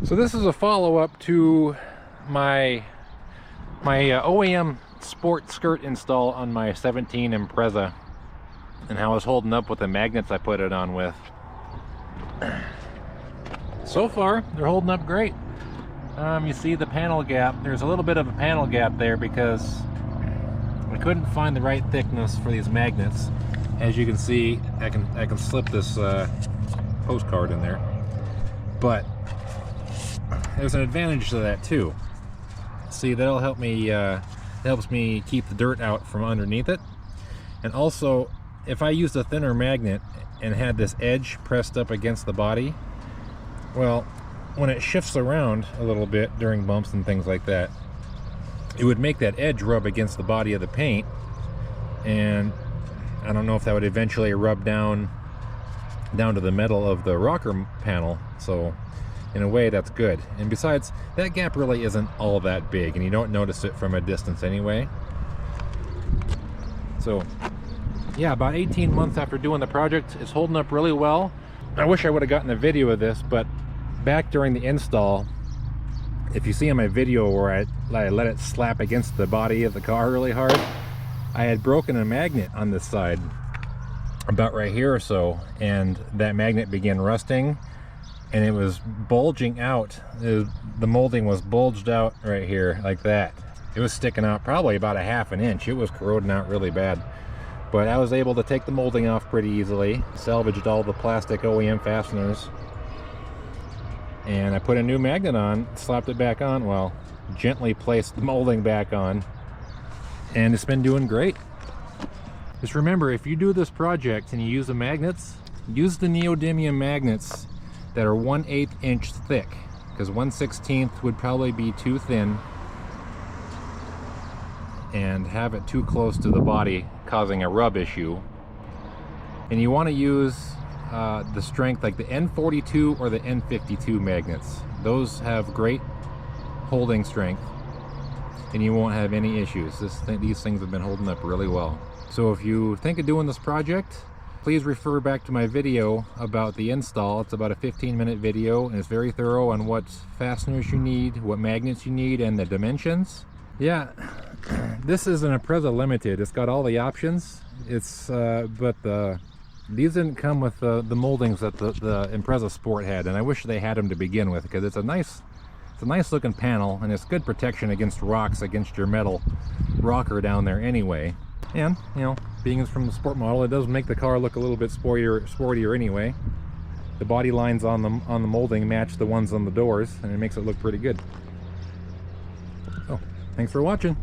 So this is a follow-up to my OEM sport skirt install on my 17 Impreza, and how it's holding up with the magnets I put it on with. So far, they're holding up great. You see the panel gap. There's a little bit of a panel gap there because I couldn't find the right thickness for these magnets. As you can see, I can slip this postcard in there, but there's an advantage to that too. See, that'll help me. Helps me keep the dirt out from underneath it, and also if I used a thinner magnet and had this edge pressed up against the body, well, when it shifts around a little bit during bumps and things like that, it would make that edge rub against the body of the paint, and I don't know if that would eventually rub down to the metal of the rocker panel. So in a way, that's good. And besides, that gap really isn't all that big, and you don't notice it from a distance anyway. So yeah, about 18 months after doing the project, it's holding up really well. I wish I would have gotten a video of this, but back during the install, if you see in my video where I let it slap against the body of the car really hard, I had broken a magnet on this side about right here or so, and that magnet began rusting, and it was bulging out. The molding was bulged out right here like that. It was sticking out probably about a ½ an inch. It was corroding out really bad, but I was able to take the molding off pretty easily, salvaged all the plastic OEM fasteners, and I put a new magnet on, slapped it back on, well, gently placed the molding back on, and it's been doing great. Just remember, if you do this project and you use the magnets, use the neodymium magnets that are 1/8 inch thick, because 1/16 would probably be too thin and have it too close to the body, causing a rub issue. And you want to use the strength like the N42 or the N52 magnets. Those have great holding strength, and you won't have any issues. These things have been holding up really well. So if you think of doing this project, please refer back to my video about the install. It's about a 15-minute video, and it's very thorough on what fasteners you need, what magnets you need, and the dimensions. Yeah, this is an Impreza Limited. It's got all the options. These didn't come with the moldings that the Impreza Sport had, and I wish they had them to begin with, because it's a nice looking panel, and it's good protection against rocks, against your metal rocker down there anyway. And you know, being it's from the sport model, it does make the car look a little bit sportier anyway. The body lines on the molding match the ones on the doors, and it makes it look pretty good. So thanks for watching.